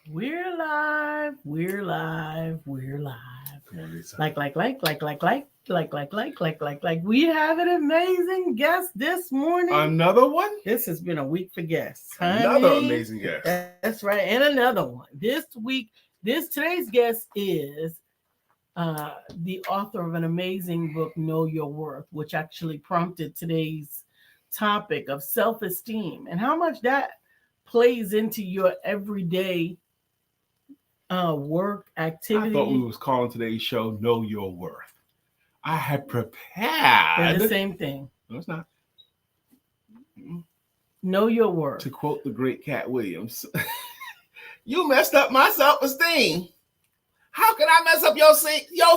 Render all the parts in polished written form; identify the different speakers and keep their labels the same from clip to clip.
Speaker 1: We're live. We're live. We're live.
Speaker 2: Come on, Lisa.
Speaker 1: We have an amazing guest this morning.
Speaker 2: Another one?
Speaker 1: This has been a week for guests.
Speaker 2: Another
Speaker 1: honey.
Speaker 2: amazing guest.
Speaker 1: That's right. And another one. Today's guest is the author of an amazing book, Know Your Worth, which actually prompted today's topic of self-esteem and how much that plays into your everyday work activity.
Speaker 2: I thought we was calling today's show Know Your Worth. I had
Speaker 1: They're
Speaker 2: prepared.
Speaker 1: the same thing.
Speaker 2: No, it's not.
Speaker 1: Know your worth.
Speaker 2: To quote the great Cat Williams, you messed up my self-esteem. How can I mess up your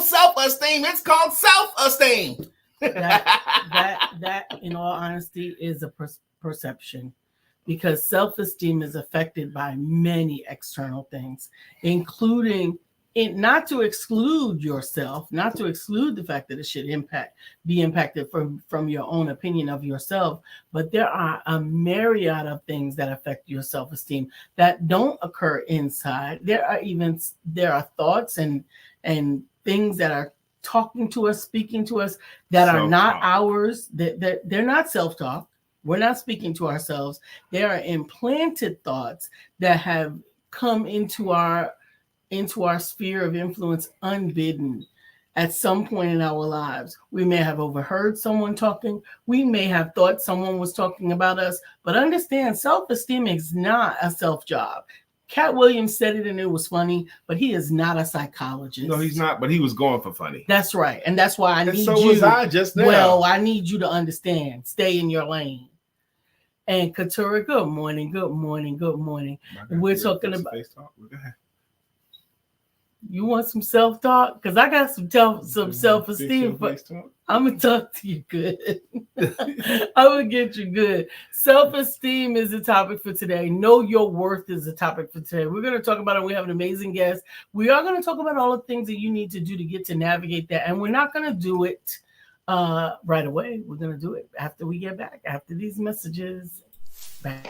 Speaker 2: self-esteem? It's called self-esteem.
Speaker 1: That, in all honesty, is a perception, because self-esteem is affected by many external things, including not to exclude yourself, not to exclude the fact that it should be impacted from your own opinion of yourself, but there are a myriad of things that affect your self-esteem that don't occur inside. There are thoughts and things that are talking to us, speaking to us, that are not ours, that they're not self-talk. We're not speaking to ourselves. There are implanted thoughts that have come into our sphere of influence unbidden at some point in our lives. We may have overheard someone talking. We may have thought someone was talking about us. But understand, self-esteem is not a self-job. Cat Williams said it and it was funny, but he is not a psychologist.
Speaker 2: No, he's not, but he was going for funny.
Speaker 1: That's right. And that's why I need you.
Speaker 2: So was I just now.
Speaker 1: Well, I need you to understand. Stay in your lane. And Katura, good morning. We're talking about
Speaker 2: face talk. Go ahead.
Speaker 1: You want some self-talk? Because I got some self-esteem. But I'm going to talk to you good. I'm going to get you good. Self-esteem is the topic for today. Know your worth is the topic for today. We're going to talk about it. We have an amazing guest. We are going to talk about all the things that you need to do to get to navigate that. And we're not going to do it right away. We're going to do it after we get back, after these messages. Back.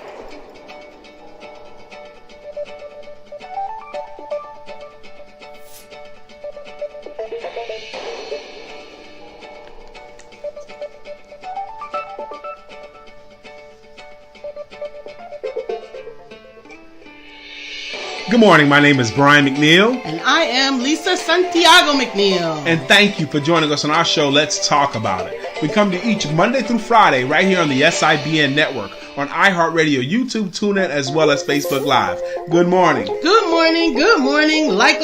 Speaker 2: Good morning. My name is Brian McNeill.
Speaker 1: And I am Lisa Santiago McNeill.
Speaker 2: And thank you for joining us on our show, Let's Talk About It. We come to each Monday through Friday right here on the SIBN network, on iHeartRadio, YouTube, TuneIn, as well as Facebook Live. Good morning.
Speaker 1: Good morning. Like.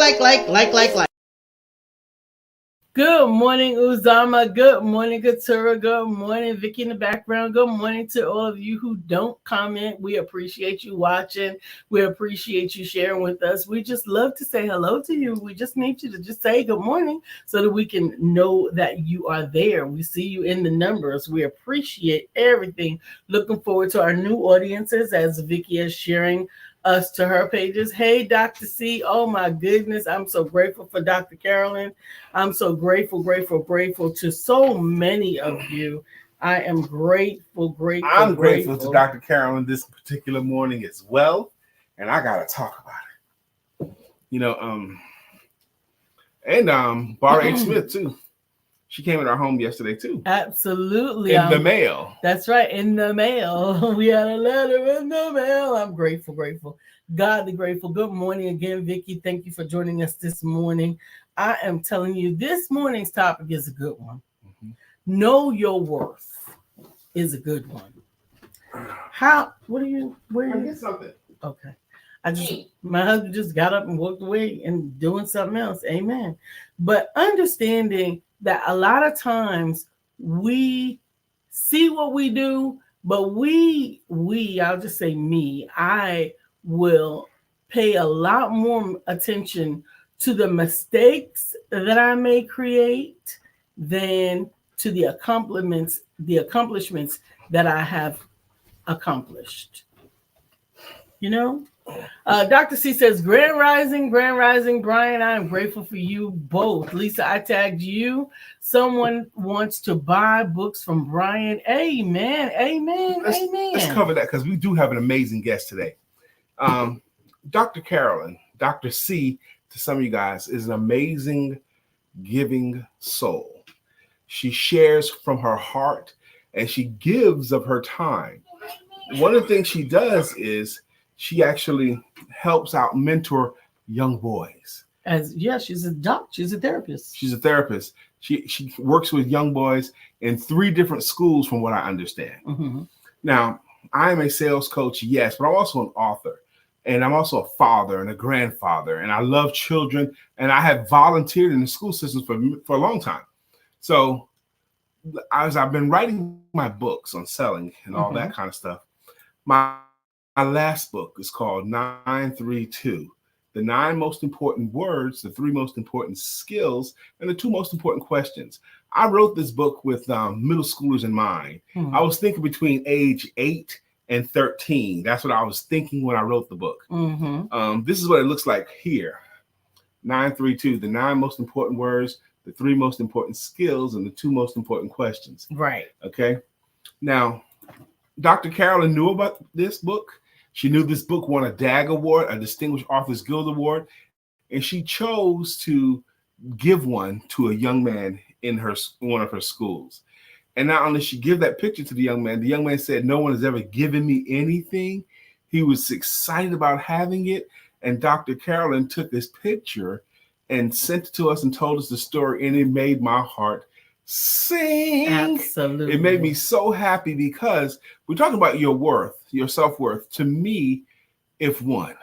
Speaker 1: Good morning, Uzama. Good morning, Katura. Good morning, Vickie in the background. Good morning to all of you who don't comment. We appreciate you watching. We appreciate you sharing with us. We just love to say hello to you. We just need you to just say good morning so that we can know that you are there. We see you in the numbers. We appreciate everything. Looking forward to our new audiences as Vickie is sharing us to her pages. Hey, Dr. C. Oh my goodness. I'm so grateful for Dr. Carolyn. I'm so grateful to so many of you. I am grateful.
Speaker 2: I'm grateful to Dr. Carolyn this particular morning as well. And I got to talk about it. You know, and Barbara H. Smith too. She came in our home yesterday too.
Speaker 1: Absolutely.
Speaker 2: In the mail.
Speaker 1: That's right. In the mail. We had a letter in the mail. I'm grateful. Godly grateful. Good morning again, Vickie. Thank you for joining us this morning. I am telling you, this morning's topic is a good one. Mm-hmm. Know your worth is a good one. Where
Speaker 2: I get something.
Speaker 1: Okay. My husband just got up and walked away and doing something else. Amen. But understanding that a lot of times we see what we do, but I'll just say me, I will pay a lot more attention to the mistakes that I may create than to the accomplishments that I have accomplished. You know? Dr. C says, Grand Rising, Brian, I am grateful for you both. Lisa, I tagged you. Someone wants to buy books from Brian. Amen.
Speaker 2: Let's cover that because we do have an amazing guest today. Dr. Carolyn, Dr. C, to some of you guys, is an amazing, giving soul. She shares from her heart and she gives of her time. One of the things she does is she actually helps out mentor young boys.
Speaker 1: She's a therapist.
Speaker 2: She's a therapist. She works with young boys in 3 different schools, from what I understand.
Speaker 1: Mm-hmm.
Speaker 2: Now, I am a sales coach, yes, but I'm also an author, and I'm also a father and a grandfather, and I love children, and I have volunteered in the school systems for a long time. So, as I've been writing my books on selling and all that kind of stuff, my last book is called 932. The 9 most important words, the 3 most important skills, and the 2 most important questions. I wrote this book with middle schoolers in mind. I was thinking between age 8 and 13. That's what I was thinking when I wrote the book. This is what it looks like here. 932, the 9 most important words, the 3 most important skills, and the 2 most important questions.
Speaker 1: Right.
Speaker 2: Okay. Now, Dr. Carolyn knew about this book. She knew this book won a DAG Award, a Distinguished Authors Guild Award, and she chose to give one to a young man in one of her schools. And not only did she give that picture to the young man said, "No one has ever given me anything." He was excited about having it, and Dr. Carolyn took this picture and sent it to us and told us the story, and it made my heart sing.
Speaker 1: Absolutely.
Speaker 2: It made me so happy because we're talking about your worth, your self-worth. To me, if one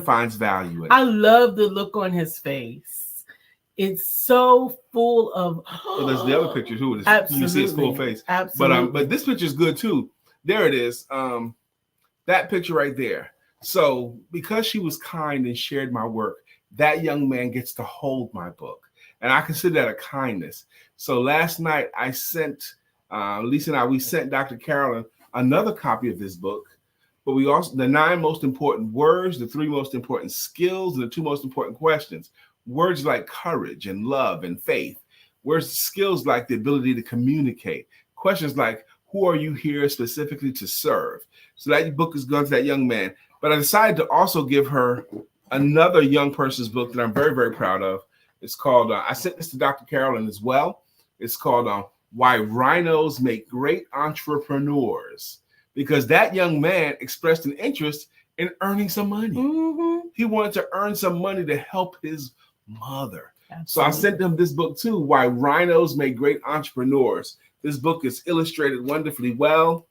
Speaker 2: finds value in it.
Speaker 1: I love the look on his face. It's so full of.
Speaker 2: Well, there's the other picture too.
Speaker 1: Absolutely.
Speaker 2: You see his full face.
Speaker 1: Absolutely.
Speaker 2: But this picture is good too. There it is. That picture right there. So because she was kind and shared my work, that young man gets to hold my book. And I consider that a kindness. So last night I sent, Lisa and we sent Dr. Carolyn another copy of this book, but we also, the 9 most important words, the 3 most important skills, and the 2 most important questions. Words like courage and love and faith. Words, skills like the ability to communicate. Questions like, who are you here specifically to serve? So that book is going to that young man. But I decided to also give her another young person's book that I'm very, very proud of. It's called, I sent this to Dr. Carolyn as well. It's called Why Rhinos Make Great Entrepreneurs. Because that young man expressed an interest in earning some money. He wanted to earn some money to help his mother. Absolutely. So I sent him this book too, Why Rhinos Make Great Entrepreneurs. This book is illustrated wonderfully well.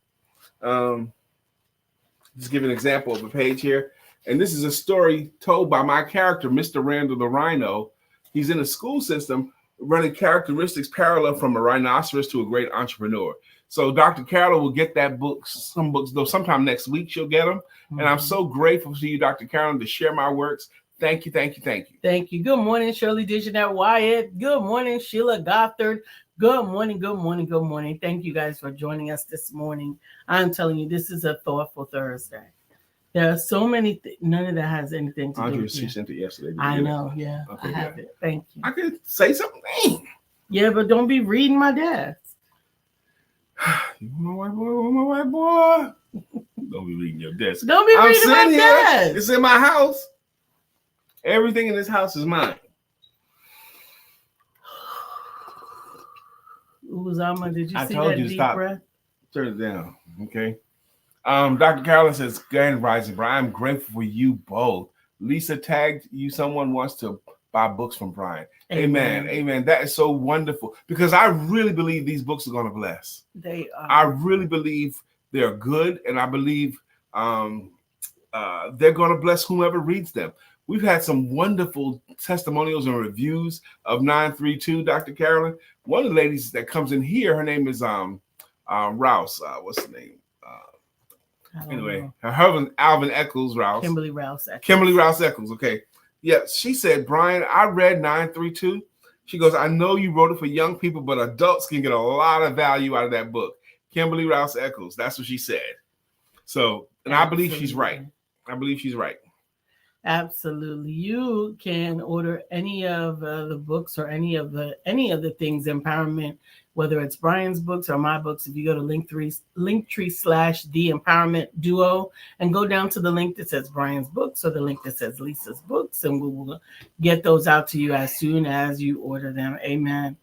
Speaker 2: Just give an example of a page here. And this is a story told by my character, Mr. Randall the Rhino. He's in a school system running characteristics parallel from a rhinoceros to a great entrepreneur. So Dr. Carolyn will get that book, some books, though sometime next week she'll get them. And I'm so grateful to you, Dr. Carolyn, to share my works. Thank you, thank you, thank you.
Speaker 1: Thank you. Good morning, Shirley Dijonette Wyatt. Good morning, Sheila Gothard. Good morning, good morning, good morning. Thank you guys for joining us this morning. I'm telling you, this is a thoughtful Thursday. There are so many none of that has anything to do with
Speaker 2: she sent it yesterday.
Speaker 1: I know, yeah. Okay, I have it. Thank you.
Speaker 2: I could say something.
Speaker 1: Yeah, but don't be reading my desk.
Speaker 2: You my white boy. Don't be reading your desk.
Speaker 1: Don't be reading my desk.
Speaker 2: It's in my house. Everything in this house is mine.
Speaker 1: Uzama, did you see
Speaker 2: told
Speaker 1: that
Speaker 2: you to
Speaker 1: deep
Speaker 2: stop.
Speaker 1: breath?
Speaker 2: Turn it down, okay? Dr. Carolyn says, Grand Rising, Brian, I'm grateful for you both. Lisa tagged you. Someone wants to buy books from Brian. Amen. Amen. That is so wonderful because I really believe these books are going to bless.
Speaker 1: They are.
Speaker 2: I really believe they're good, and I believe they're going to bless whomever reads them. We've had some wonderful testimonials and reviews of 932, Dr. Carolyn. One of the ladies that comes in here, her name is Rouse. What's the name? Anyway, her husband, Alvin Eccles Rouse.
Speaker 1: Kimberly Rouse Eccles.
Speaker 2: Kimberly Rouse Eccles, okay. Yeah, she said, Brian, I read 932. She goes, I know you wrote it for young people, but adults can get a lot of value out of that book. Kimberly Rouse Eccles, that's what she said. So, and I believe she's right. I believe she's right.
Speaker 1: Absolutely. You can order any of the books or any of the things empowerment whether it's Brian's books or my books. If you go to Linktree/The Empowerment Duo and go down to the link that says Brian's books or the link that says Lisa's books, and we will get those out to you as soon as you order them. Amen.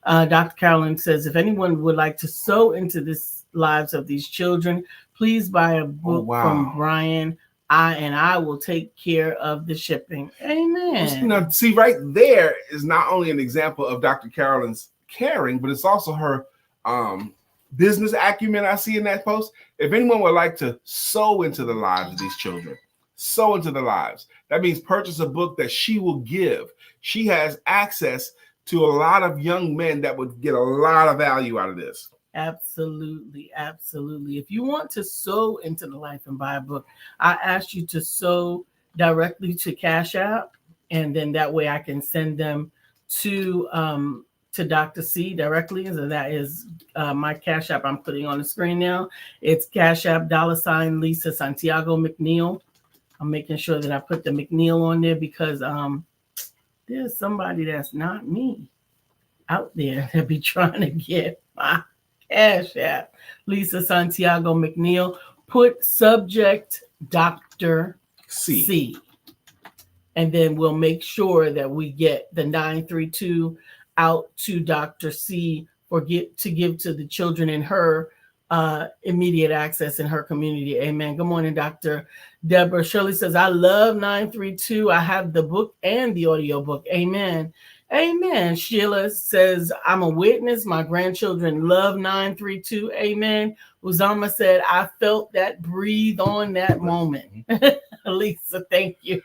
Speaker 1: Dr. Carolyn says, if anyone would like to sow into the lives of these children, please buy a book from Brian. I will take care of the shipping. Amen.
Speaker 2: Now, see, right there is not only an example of Dr. Carolyn's caring, but it's also her business acumen I see in that post. If anyone would like to sow into the lives of these children, sow into the lives. That means purchase a book that she will give. She has access to a lot of young men that would get a lot of value out of this.
Speaker 1: Absolutely. Absolutely. If you want to sow into the life and buy a book, I ask you to sow directly to Cash App, and then that way I can send them to Dr. C directly. So that is my Cash App I'm putting on the screen now. It's Cash App $ Lisa Santiago McNeill. I'm making sure that I put the McNeill on there because there's somebody that's not me out there that be trying to get my Cash App. Lisa Santiago McNeill. Put subject Dr. C. And then we'll make sure that we get the 932 out to Dr. C to give to the children in her immediate access in her community. Amen. Good morning, Dr. Deborah. Shirley says, I love 932. I have the book and the audio book. Amen. Amen. Sheila says, I'm a witness. My grandchildren love 932. Amen. Uzama said, I felt that breathe on that moment. Lisa, thank you.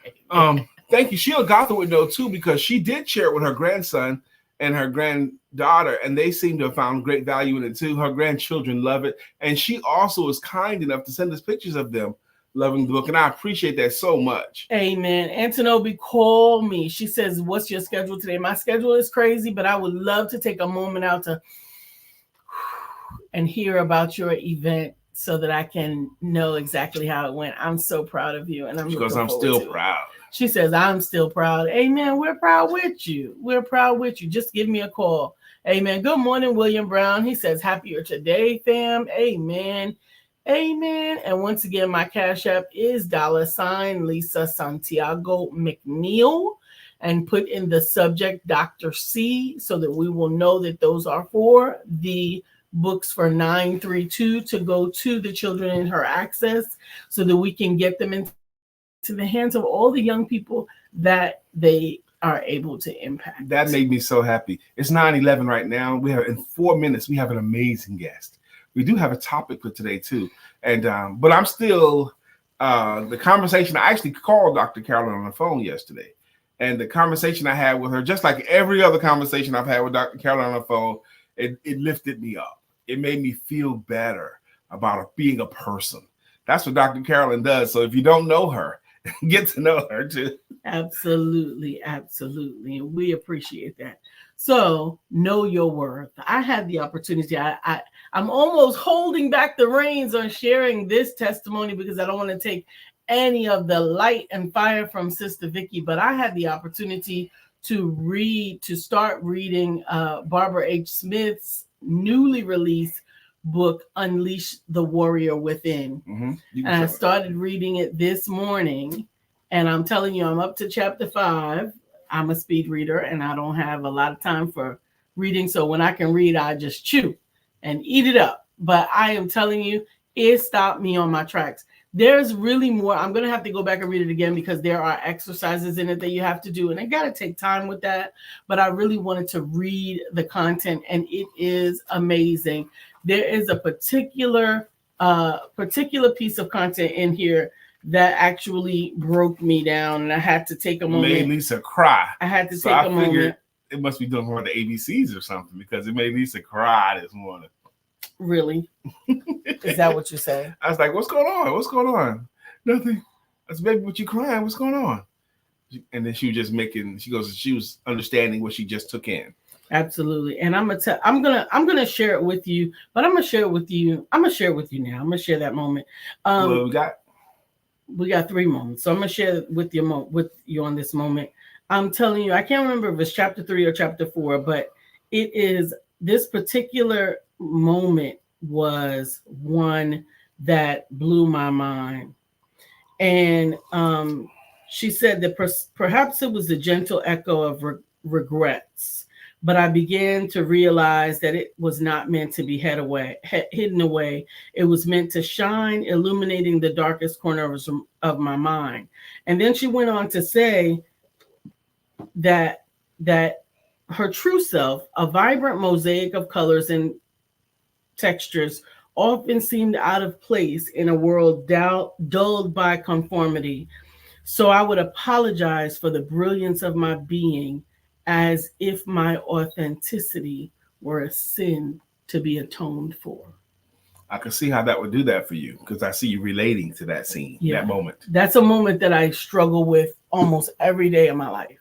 Speaker 2: Thank you. Sheila Gotham would know too, because she did share it with her grandson and her granddaughter, and they seem to have found great value in it too. Her grandchildren love it. And she also is kind enough to send us pictures of them loving the book, and I appreciate that so much.
Speaker 1: Amen. Antonobi, call me. She says, what's your schedule today? My schedule is crazy, but I would love to take a moment out to and hear about your event so that I can know exactly how it went. I'm so proud of you, and I'm
Speaker 2: still proud.
Speaker 1: She says, I'm still proud. Amen. We're proud with you. We're proud with you. Just give me a call. Amen. Good morning, William Brown. He says, happier today, fam. Amen. Amen. And once again, my Cash App is $ Lisa Santiago McNeill, and put in the subject Dr. C so that we will know that those are for the books for 932 to go to the children in her access so that we can get them into the hands of all the young people that they are able to impact.
Speaker 2: That made me so happy. It's 9:11 right now. In 4 minutes, we have an amazing guest. We do have a topic for today too. And but I'm still the conversation. I actually called Dr. Carolyn on the phone yesterday. And the conversation I had with her, just like every other conversation I've had with Dr. Carolyn on the phone, it lifted me up. It made me feel better about being a person. That's what Dr. Carolyn does. So if you don't know her, get to know her too.
Speaker 1: Absolutely. Absolutely. And we appreciate that. So know your worth. I had the opportunity. I'm almost holding back the reins on sharing this testimony because I don't want to take any of the light and fire from Sister Vickie, but I had the opportunity to start reading Barbara H. Smith's newly released book, Unleash the Warrior Within. And I started reading it this morning, and I'm telling you, I'm up to chapter 5. I'm a speed reader, and I don't have a lot of time for reading. So when I can read, I just chew and eat it up. But I am telling you, it stopped me on my tracks. There's really more. I'm going to have to go back and read it again because there are exercises in it that you have to do. And I got to take time with that. But I really wanted to read the content, and it is amazing. There is a particular piece of content in here that actually broke me down, and I had to take a moment.
Speaker 2: Made Lisa cry.
Speaker 1: I had to take a moment.
Speaker 2: It must be doing one of the ABCs or something because it made Lisa cry this morning.
Speaker 1: Really? Is that what you say?
Speaker 2: I was like, what's going on? What's going on? Nothing. I said, baby, what you crying? What's going on? And then she was just she was understanding what she just took in.
Speaker 1: Absolutely. And I'm gonna share it with you, but I'm gonna share it with you now. I'm gonna share that moment. We got 3 moments. So I'm gonna share with you on this moment. I'm telling you, I can't remember if it's chapter 3 or chapter 4, but it is this particular moment was one that blew my mind. And she said that perhaps it was a gentle echo of regrets, but I began to realize that it was not meant to be hidden away. It was meant to shine, illuminating the darkest corners of my mind. And then she went on to say that her true self, a vibrant mosaic of colors and textures, often seemed out of place in a world dulled by conformity. So I would apologize for the brilliance of my being as if my authenticity were a sin to be atoned for.
Speaker 2: I can see how that would do that for you because I see you relating to that scene, that moment.
Speaker 1: That's a moment that I struggle with almost every day of my life.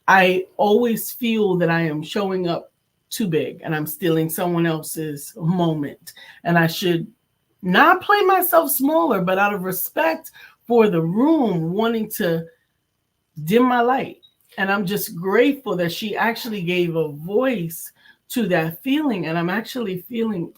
Speaker 1: I always feel that I am showing up too big and I'm stealing someone else's moment. And I should not play myself smaller, but out of respect for the room, wanting to dim my light. And I'm just grateful that she actually gave a voice to that feeling. And I'm actually feeling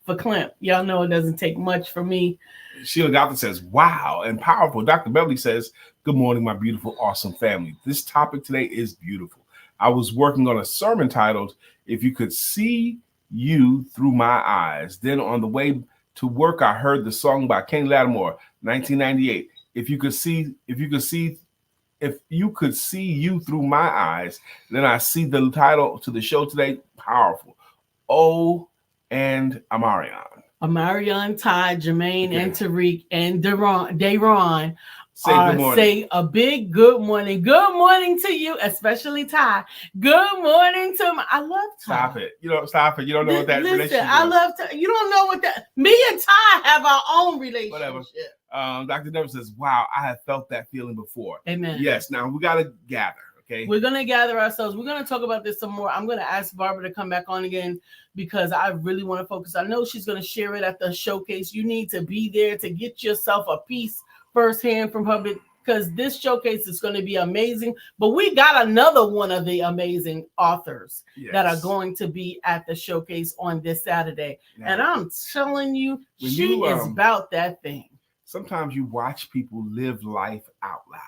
Speaker 1: verklempt. Y'all know it doesn't take much for me.
Speaker 2: Sheila Gotham says, wow, and powerful. Dr. Beverly says, good morning, my beautiful, awesome family. This topic today is beautiful. I was working on a sermon titled, If You Could See You Through My Eyes. Then on the way to work, I heard the song by Kenny Lattimore, 1998. If you could see you through my eyes, then I see the title to the show today, powerful. Oh, and
Speaker 1: Amarion, Ty, Jermaine, and Tariq, and Dayron
Speaker 2: say
Speaker 1: a big good morning. Good morning to you, especially Ty. Good morning to I love Ty.
Speaker 2: Stop it. You don't know what that relationship is.
Speaker 1: I love Ty. You don't know what that. Me and Ty have our own relationship.
Speaker 2: Whatever. Dr. Never says, wow, I have felt that feeling before.
Speaker 1: Amen.
Speaker 2: Yes. Now we got to gather. Okay.
Speaker 1: We're going to gather ourselves. We're going to talk about this some more. I'm going to ask Barbara to come back on again because I really want to focus. I know she's going to share it at the showcase. You need to be there to get yourself a piece firsthand from her because this showcase is going to be amazing. But we got another one of the amazing authors that are going to be at the showcase on this Saturday. Now, and I'm telling you, she is about that thing.
Speaker 2: Sometimes you watch people live life out loud.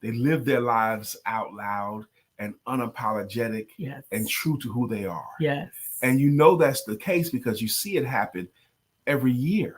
Speaker 2: They live their lives out loud and unapologetic and true to who they are.
Speaker 1: Yes.
Speaker 2: And you know that's the case because you see it happen every year,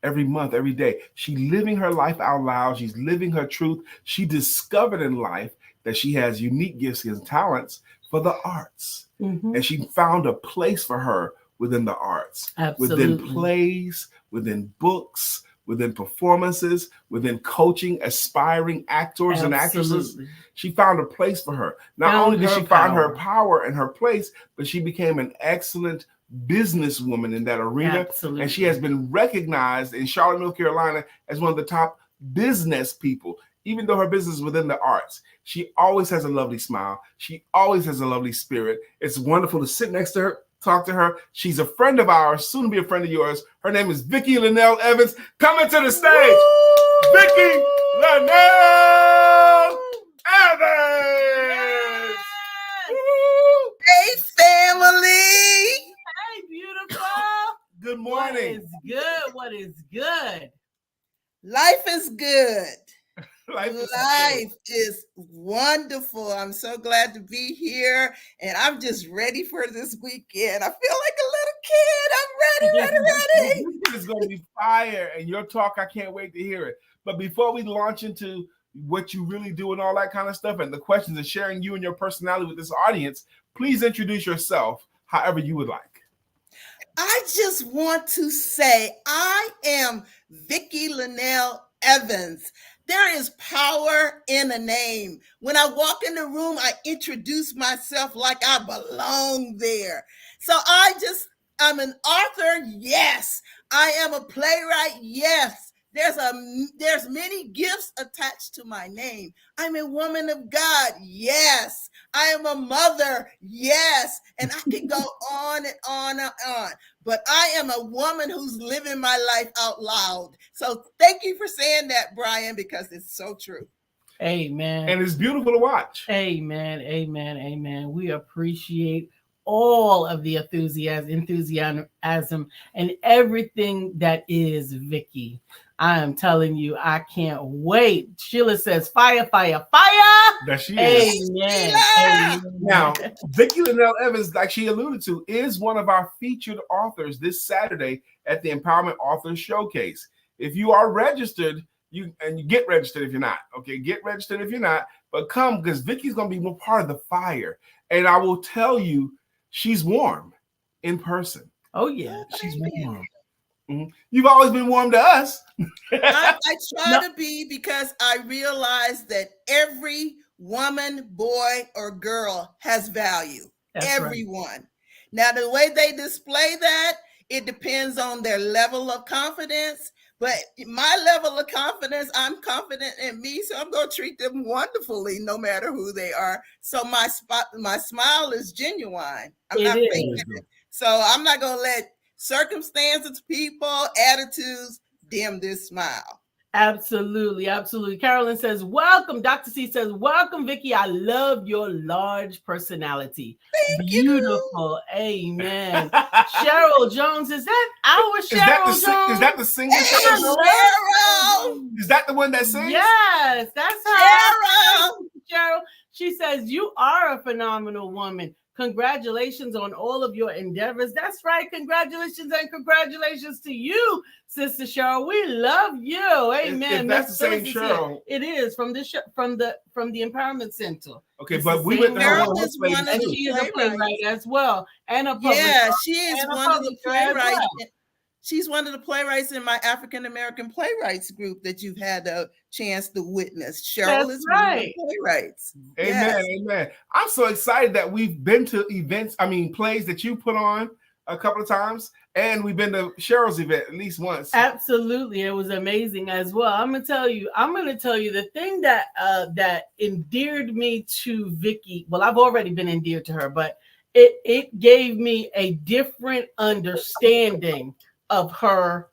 Speaker 2: every month, every day. She's living her life out loud. She's living her truth. She discovered in life that she has unique gifts and talents for the arts. Mm-hmm. And she found a place for her within the arts.
Speaker 1: Absolutely.
Speaker 2: Within plays, within books, within performances, within coaching aspiring actors and actresses. She found a place for her. Not only did she find her power and her place, but she became an excellent businesswoman in that arena.
Speaker 1: Absolutely.
Speaker 2: And she has been recognized in Charlotte, North Carolina as one of the top business people. Even though her business is within the arts, she always has a lovely smile. She always has a lovely spirit. It's wonderful to sit next to her, talk to her. She's a friend of ours, soon to be a friend of yours. Her name is Vickie Linnell Evans. Coming to the stage, Woo! Vickie Linnell Evans.
Speaker 3: Woo! Hey, family.
Speaker 1: Hey, beautiful.
Speaker 2: Good morning.
Speaker 1: What is good?
Speaker 3: Life is good.
Speaker 2: Life
Speaker 3: is wonderful. I'm so glad to be here, and I'm just ready for this weekend. I feel like a little kid. I'm ready.
Speaker 2: It's going to be fire, and your talk, I can't wait to hear it. But before we launch into what you really do and all that kind of stuff, and the questions and sharing you and your personality with this audience, please introduce yourself however you would like.
Speaker 3: I just want to say I am Vickie Linnell Evans. There is power in a name. When I walk in the room, I introduce myself like I belong there. So I'm an author. Yes. I am a playwright. Yes. There's many gifts attached to my name. I'm a woman of God. Yes. I am a mother. Yes. And I can go on and on and on. But I am a woman who's living my life out loud. So thank you for saying that, Brian, because it's so true.
Speaker 1: Amen.
Speaker 2: And it's beautiful to watch.
Speaker 1: Amen. Amen. Amen. We appreciate all of the enthusiasm, and everything that is Vickie. I am telling you, I can't wait. Sheila says, fire, fire, fire.
Speaker 2: That she is.
Speaker 1: Amen.
Speaker 3: Sheila!
Speaker 2: Now, Vickie Linnell Evans, like she alluded to, is one of our featured authors this Saturday at the Empowerment Authors Showcase. If you are registered, you get registered if you're not. Okay, get registered if you're not, but come because Vickie's going to be more part of the fire. And I will tell you, she's warm in person.
Speaker 1: Oh, yeah.
Speaker 2: She's warm. Mm-hmm. You've always been warm to us.
Speaker 3: I try to be, because I realize that every woman, boy, or girl has value.
Speaker 1: That's
Speaker 3: Everyone.
Speaker 1: Right.
Speaker 3: Now, the way they display that, it depends on their level of confidence. But my level of confidence, I'm confident in me, so I'm going to treat them wonderfully, no matter who they are. So my smile is genuine. I'm not faking it. So I'm not going to let circumstances, people, attitudes dim this smile.
Speaker 1: Absolutely, absolutely. Carolyn says, welcome. Dr. C says, welcome, Vickie. I love your large personality.
Speaker 3: Thank
Speaker 1: Beautiful.
Speaker 3: You.
Speaker 1: Amen. Cheryl Jones, is that our Cheryl Jones?
Speaker 2: Is that the singer?
Speaker 3: Cheryl.
Speaker 2: Is that the one that sings?
Speaker 1: Yes, that's
Speaker 3: her.
Speaker 1: Cheryl. She says, you are a phenomenal woman. Congratulations on all of your endeavors. That's right. Congratulations to you, Sister Cheryl. We love you. Amen.
Speaker 2: If that's the same Cheryl.
Speaker 1: It is from the from the Empowerment Center.
Speaker 2: Okay,
Speaker 1: it's
Speaker 2: but we went to
Speaker 3: Cheryl is one of
Speaker 1: and she is a playwright as well. And a publisher.
Speaker 3: Yeah, she is one of the playwrights. Well. She's one of the playwrights in my African American playwrights group that you've had a chance to witness. Cheryl is one of the playwrights.
Speaker 2: Amen,
Speaker 3: yes.
Speaker 2: Amen. I'm so excited that we've been to plays that you put on a couple of times, and we've been to Cheryl's event at least once.
Speaker 1: Absolutely, it was amazing as well. I'm gonna tell you the thing that that endeared me to Vickie. Well, I've already been endeared to her, but it gave me a different understanding of her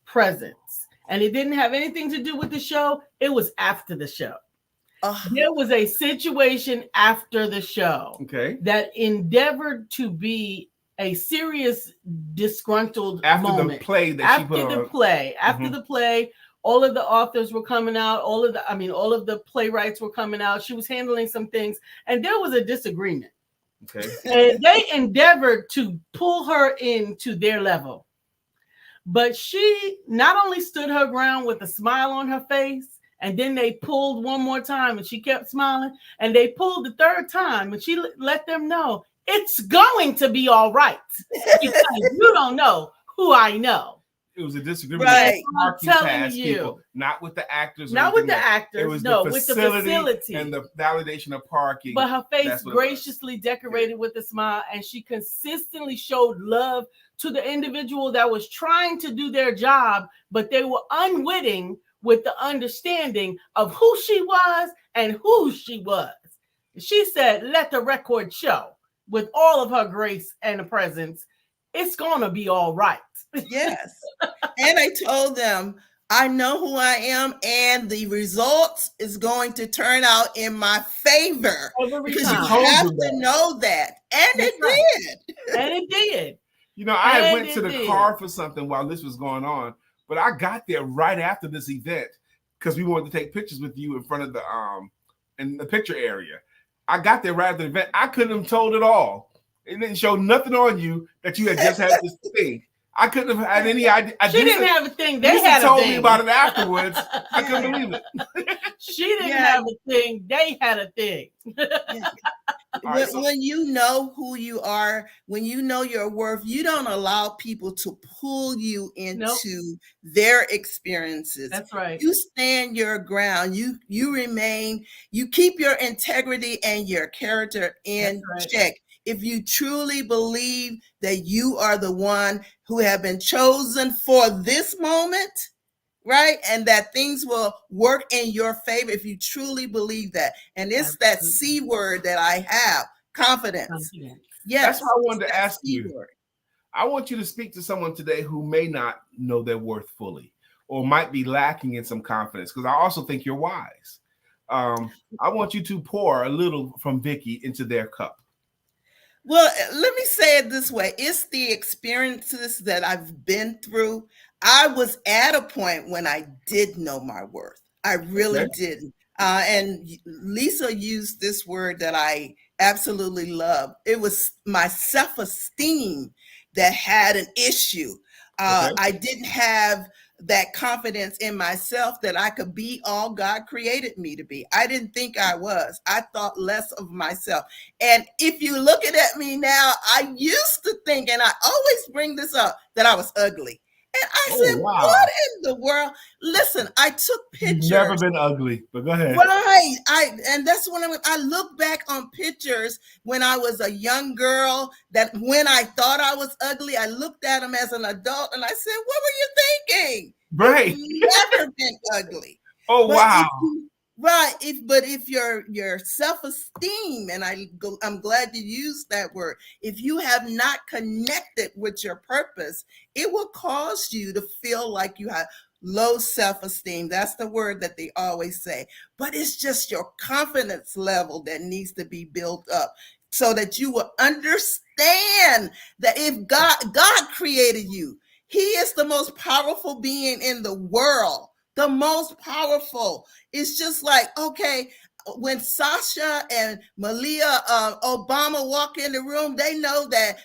Speaker 1: presence, and it didn't have anything to do with the show. It was after the show. There was a situation after the show that endeavored to be a serious disgruntled moment.
Speaker 2: The play that she put on.
Speaker 1: After the play, all of the authors were coming out. All of the playwrights were coming out. She was handling some things, and there was a disagreement.
Speaker 2: Okay,
Speaker 1: and they endeavored to pull her into their level. But she not only stood her ground with a smile on her face, and then they pulled one more time and she kept smiling, and they pulled the third time and she let them know it's going to be all right because you don't know who I know.
Speaker 2: It was a disagreement
Speaker 3: right.
Speaker 2: with the parking people, not with the actors.
Speaker 1: Not with the actors.
Speaker 2: It was
Speaker 1: with the facility
Speaker 2: and the validation of parking.
Speaker 1: But her face graciously decorated with a smile, and she consistently showed love to the individual that was trying to do their job, but they were unwitting with the understanding of who she was and who she was. She said, let the record show, with all of her grace and presence, it's going to be all right.
Speaker 3: Yes. And I told them, I know who I am, and the results is going to turn out in my favor. Because you have to know that. And it did.
Speaker 1: And it did.
Speaker 2: You know, I went to the car for something while this was going on, but I got there right after this event because we wanted to take pictures with you in front of the in the picture area. I got there right after the event. I couldn't have told it all. It didn't show nothing on you that you had just had this thing. I couldn't have had any idea.
Speaker 1: She didn't have a thing. They had
Speaker 2: told me about it afterwards. I couldn't believe it.
Speaker 1: She didn't have a thing. They had a thing.
Speaker 3: When you know who you are, when you know your worth, you don't allow people to pull you into their experiences.
Speaker 1: That's right.
Speaker 3: You stand your ground. You remain. You keep your integrity and your character in check. If you truly believe that you are the one who have been chosen for this moment, right? And that things will work in your favor if you truly believe that. And it's that C word that I have, confidence. Yes.
Speaker 2: That's what I wanted to ask you. I want you to speak to someone today who may not know their worth fully or might be lacking in some confidence, because I also think you're wise. I want you to pour a little from Vickie into their cup.
Speaker 3: Well, let me say it this way. It's the experiences that I've been through. I was at a point when I did know my worth. I really
Speaker 2: Okay.
Speaker 3: didn't. And Lisa used this word that I absolutely love. It was my self esteem that had an issue.
Speaker 2: Okay.
Speaker 3: I didn't have that confidence in myself that I could be all God created me to be. I didn't think I was. I thought less of myself. And if you looking at me now, I used to think, and I always bring this up, that I was ugly. And I
Speaker 2: Oh,
Speaker 3: said,
Speaker 2: wow.
Speaker 3: what in the world? Listen, I took
Speaker 2: You've never
Speaker 3: pictures.
Speaker 2: been ugly, but go ahead.
Speaker 3: Right. And that's when I look back on pictures when I was a young girl, that when I thought I was ugly, I looked at them as an adult and I said, what were you thinking?
Speaker 2: Right.
Speaker 3: You've never been ugly.
Speaker 2: Oh,
Speaker 3: But
Speaker 2: wow.
Speaker 3: if your self-esteem, and I'm glad you used that word, if you have not connected with your purpose, it will cause you to feel like you have low self-esteem. That's the word that they always say. But it's just your confidence level that needs to be built up so that you will understand that if God created you, he is the most powerful being in the world, the most powerful. It's just like, okay, when Sasha and Malia Obama walk in the room, they know that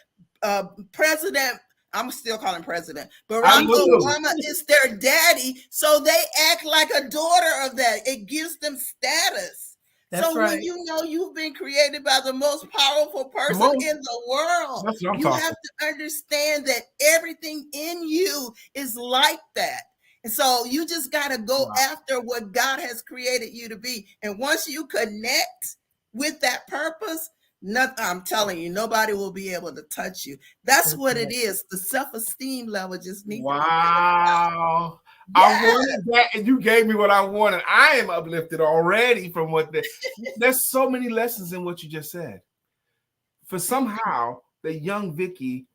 Speaker 3: President, I'm still calling President,
Speaker 2: I
Speaker 3: Barack
Speaker 2: will too.
Speaker 3: Obama is their daddy. So they act like a daughter of that. It gives them status.
Speaker 1: That's
Speaker 3: So
Speaker 1: right.
Speaker 3: when you know you've been created by the most powerful person
Speaker 2: on.
Speaker 3: in the world,
Speaker 2: That's what I'm
Speaker 3: you
Speaker 2: talking.
Speaker 3: have to understand that everything in you is like that. And so you just got to go
Speaker 2: Wow.
Speaker 3: after what God has created you to be. And once you connect with that purpose, nothing, I'm telling you, nobody will be able to touch you. That's what it is. The self-esteem level just needs to be built up.
Speaker 2: Wow. I
Speaker 3: Yeah.
Speaker 2: wanted that, and you gave me what I wanted. I am uplifted already from what there's so many lessons in what you just said. For somehow the young Vickie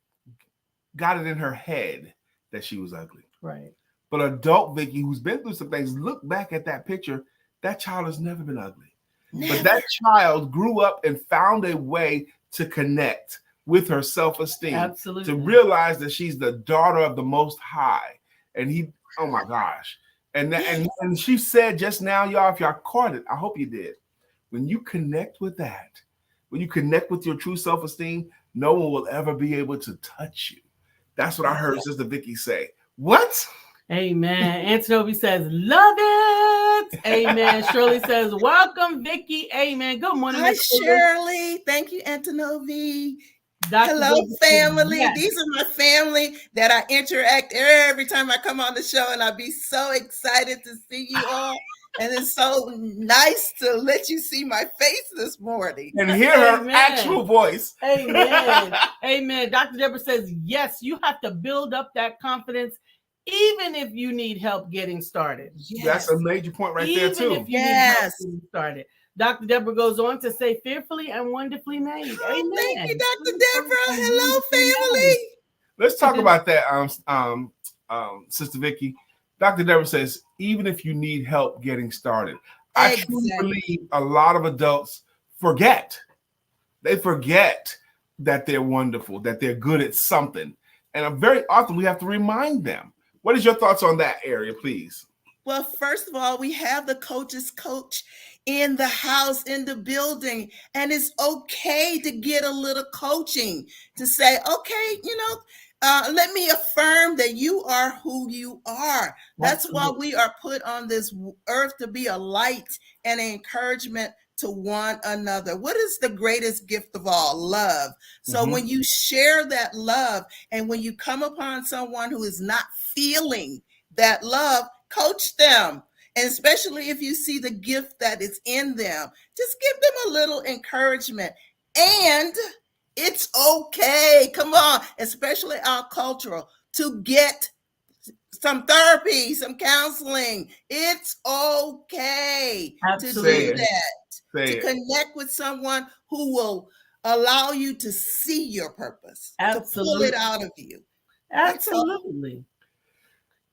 Speaker 2: got it in her head that she was ugly.
Speaker 1: Right.
Speaker 2: But adult Vickie, who's been through some things, look back at that picture. That child has never been ugly.
Speaker 3: Never.
Speaker 2: But that child grew up and found a way to connect with her self-esteem.
Speaker 1: Absolutely.
Speaker 2: To realize that she's the daughter of the Most High. And he, oh my gosh. And she said just now, y'all, if y'all caught it, I hope you did. When you connect with that, when you connect with your true self-esteem, no one will ever be able to touch you. That's what I heard Sister Vickie say. What?
Speaker 1: Amen. Antonovi says, love it. Amen. Shirley says, welcome, Vickie. Amen. Good morning.
Speaker 3: Hi, Shirley. Thank you, Antonovi.
Speaker 1: Dr.
Speaker 3: Hello, family.
Speaker 1: Yes.
Speaker 3: These are my family that I interact every time I come on the show, and I'll be so excited to see you all. And it's so nice to let you see my face this morning
Speaker 2: and hear her actual voice.
Speaker 1: Amen. Amen. Dr. Deborah says, yes, you have to build up that confidence, even if you need help getting started.
Speaker 3: Yes.
Speaker 2: That's a major point right there, too.
Speaker 1: Even if you need help getting started. Dr. Deborah goes on to say, fearfully and wonderfully made. Amen.
Speaker 3: Thank you, Dr. Deborah. Hello, family.
Speaker 2: Let's talk about that, Sister Vickie. Dr. Deborah says, even if you need help getting started. I truly believe a lot of adults forget. They forget that they're wonderful, that they're good at something. And very often we have to remind them. What is your thoughts on that area, please?
Speaker 3: Well, first of all, we have the coach's coach in the house, in the building, and it's okay to get a little coaching to say, okay, let me affirm that you are who you are. That's why we are put on this earth, to be a light and an encouragement to one another. What is the greatest gift of all? Love. So when you share that love, and when you come upon someone who is not feeling that love, coach them. And especially if you see the gift that is in them, just give them a little encouragement. And it's okay, come on, especially our cultural, to get some therapy, some counseling. It's okay to do that, to connect with someone who will allow you to see your purpose, to pull it out of you.
Speaker 1: Absolutely.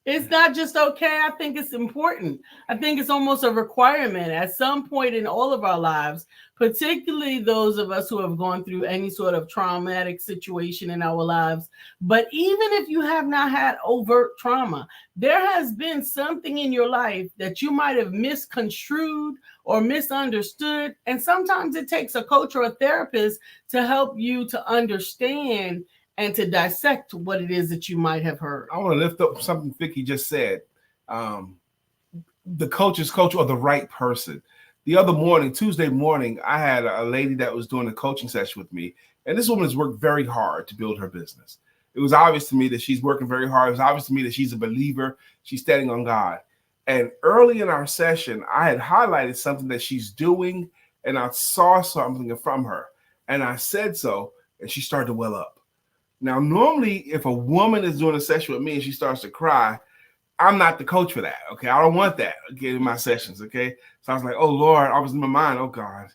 Speaker 1: It's not just okay. I think it's important. I think it's almost a requirement at some point in all of our lives, particularly those of us who have gone through any sort of traumatic situation in our lives. But even if you have not had overt trauma, there has been something in your life that you might have misconstrued or misunderstood. And sometimes it takes a coach or a therapist to help you to understand and to dissect what it is that you might have heard.
Speaker 2: I want to lift up something Vickie just said. The coach's coach or the right person. The other morning, Tuesday morning, I had a lady that was doing a coaching session with me. And this woman has worked very hard to build her business. It was obvious to me that she's working very hard. It was obvious to me that she's a believer. She's standing on God. And early in our session, I had highlighted something that she's doing, and I saw something from her. And I said so, and she started to well up. Now, normally, if a woman is doing a session with me and she starts to cry, I'm not the coach for that, okay? I don't want that, okay, in my sessions, okay? So I was like, oh, Lord, I was in my mind, oh, God.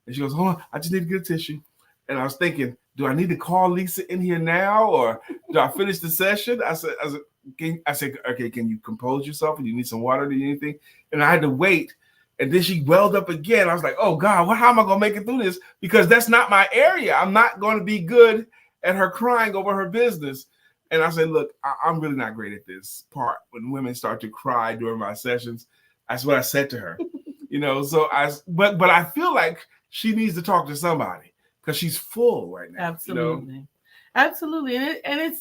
Speaker 2: And she goes, hold on, I just need to get a tissue. And I was thinking, do I need to call Lisa in here now, or do I finish the session? I said, okay, can you compose yourself? Do you need some water? Do you need anything? And I had to wait. And then she welled up again. I was like, oh, God, how am I going to make it through this? Because that's not my area. I'm not going to be good at her crying over her business. And I said, look, I'm really not great at this part. When women start to cry during my sessions, that's what I said to her. But I feel like she needs to talk to somebody because she's full right now.
Speaker 1: Absolutely. Absolutely. And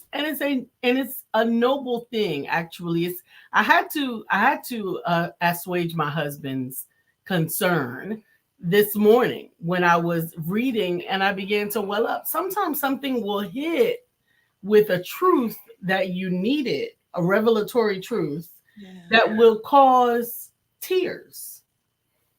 Speaker 1: it's a noble thing, actually. I had to assuage my husband's concern this morning when I was reading and I began to well up. Sometimes something will hit with a truth that you needed, a revelatory truth that will cause tears.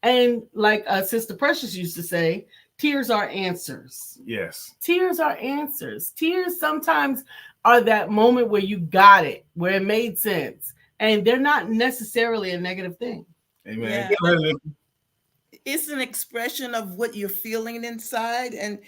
Speaker 1: And like Sister Precious used to say, tears are answers.
Speaker 2: Yes.
Speaker 1: Tears are answers. Tears sometimes are that moment where you got it, where it made sense. And they're not necessarily a negative thing.
Speaker 2: Amen.
Speaker 3: Yeah. It's an expression of what you're feeling inside. And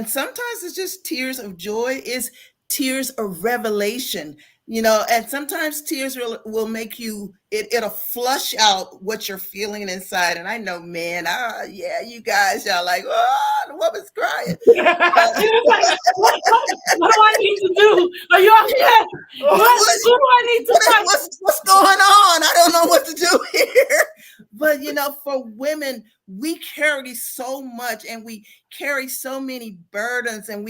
Speaker 3: sometimes it's just tears of joy. It's tears of revelation, and sometimes tears will make you, it'll flush out what you're feeling inside. And I know, man, you guys, y'all like, oh, the woman's crying.
Speaker 1: What do I need to do? Are you okay? What do I need to do?
Speaker 3: What's going on? I don't know what to do here. But, for women, we carry so much and we carry so many burdens and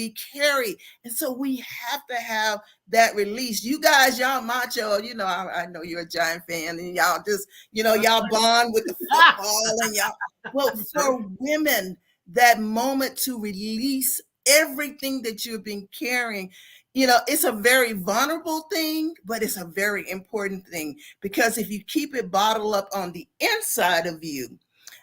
Speaker 3: so we have to have that release. You guys, y'all macho, I know you're a Giant fan and y'all just, y'all bond with the football and y'all. Well, for women, that moment to release everything that you've been carrying, it's a very vulnerable thing, but it's a very important thing, because if you keep it bottled up on the inside of you,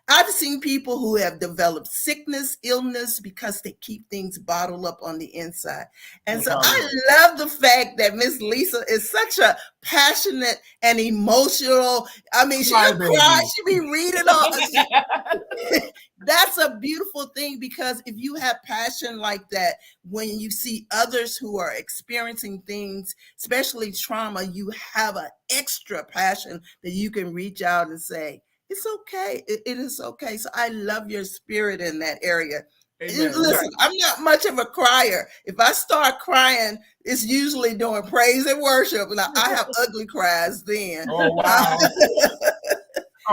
Speaker 3: I've seen people who have developed sickness, illness, because they keep things bottled up on the inside. And so I love the fact that Miss Lisa is such a passionate and emotional. I mean, she'll cry, she'll be reading all. That's a beautiful thing, because if you have passion like that, when you see others who are experiencing things, especially trauma, you have an extra passion that you can reach out and say, it's okay. It is okay. So I love your spirit in that area. Listen, I'm not much of a crier. If I start crying, it's usually during praise and worship. And I have ugly cries then.
Speaker 2: Oh, wow.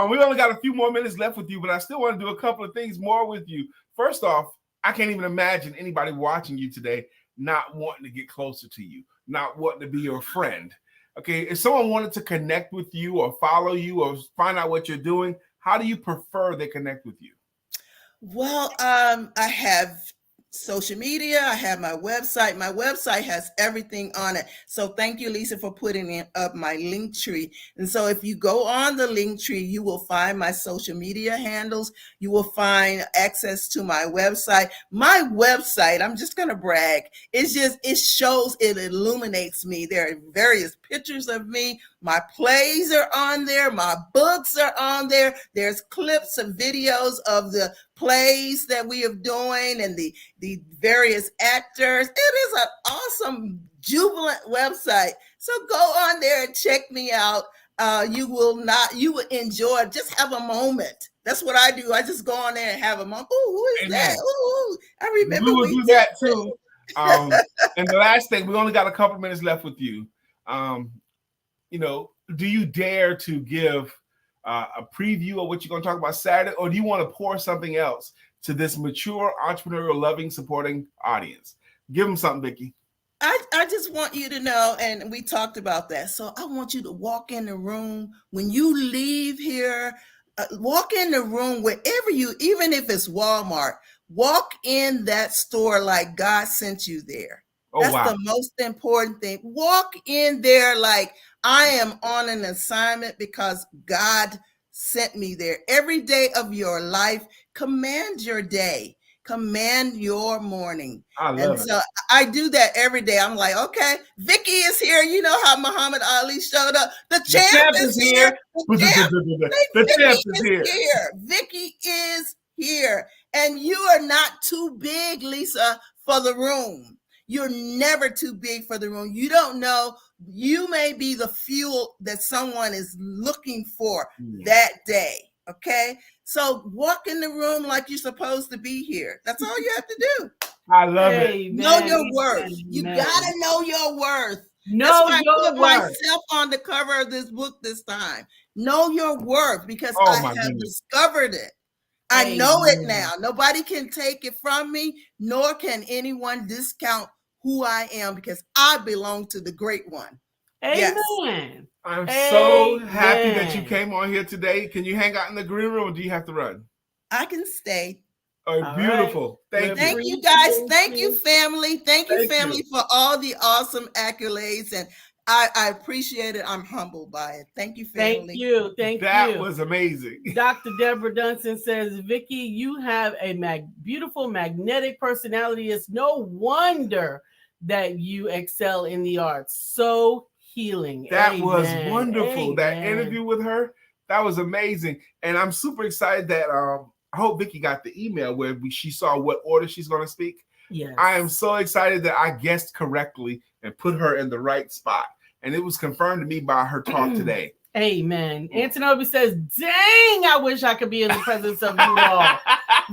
Speaker 2: We only got a few more minutes left with you, but I still want to do a couple of things more with you. First off, I can't even imagine anybody watching you today not wanting to get closer to you, not wanting to be your friend. Okay, if someone wanted to connect with you or follow you or find out what you're doing, how do you prefer they connect with you?
Speaker 3: Well, I have social media. I have my website. My website has everything on it. So thank you, Lisa, for putting up my link tree. And so if you go on the link tree, you will find my social media handles. You will find access to my website. My website, I'm just going to brag. It illuminates me. There are various pictures of me. My plays are on there. My books are on there. There's clips of videos of the plays that we are doing and the various actors. It is an awesome, jubilant website. So go on there and check me out. You will enjoy. Just have a moment. That's what I do. I just go on there and have a moment. Oh, who is that? Ooh, I remember
Speaker 2: we will do that too. And the last thing, we only got a couple minutes left with you. Do you dare to give a preview of what you're going to talk about Saturday, or do you want to pour something else to this mature, entrepreneurial, loving, supporting audience? Give them something, Vickie.
Speaker 3: I just want you to know, and we talked about that. So I want you to walk in the room when you leave here. Walk in the room wherever even if it's Walmart, walk in that store like God sent you there. That's the most important thing. Walk in there like I am on an assignment because God sent me there. Every day of your life, command your day. Command your morning.
Speaker 2: I love it.
Speaker 3: So I do that every day. I'm like, okay, Vickie is here. You know how Muhammad Ali showed up. The champ is here. The champ is here. Vickie is here. And you are not too big, Lisa, for the room. You're never too big for the room. You don't know. You may be the fuel that someone is looking for that day. Okay? So walk in the room like you're supposed to be here. That's all you have to do.
Speaker 2: I love it.
Speaker 3: Know your worth. You gotta know your worth.
Speaker 1: Know
Speaker 3: That's why
Speaker 1: your
Speaker 3: I put
Speaker 1: worth.
Speaker 3: myself on the cover of this book this time. Know your worth because I have discovered it. I know it now. Nobody can take it from me, nor can anyone discount who I am because I belong to the great one.
Speaker 1: Amen.
Speaker 3: Yes.
Speaker 2: I'm so happy that you came on here today. Can you hang out in the green room or do you have to run?
Speaker 3: I can stay.
Speaker 2: Oh, beautiful.
Speaker 3: Right. Thank you guys. Thank you, family. Thank you, family, for all the awesome accolades. And I appreciate it. I'm humbled by it. Thank you, family.
Speaker 1: Thank you.
Speaker 2: That was amazing.
Speaker 1: Dr. Deborah Dunson says, Vickie, you have a beautiful, magnetic personality. It's no wonder that you excel in the arts. So healing.
Speaker 2: That was wonderful. That interview with her, that was amazing. And I'm super excited that I hope Vickie got the email where she saw what order she's going to speak.
Speaker 1: Yes.
Speaker 2: I am so excited that I guessed correctly and put her in the right spot. And it was confirmed to me by her talk today.
Speaker 1: Amen. Antonobi says, dang, I wish I could be in the presence of you all.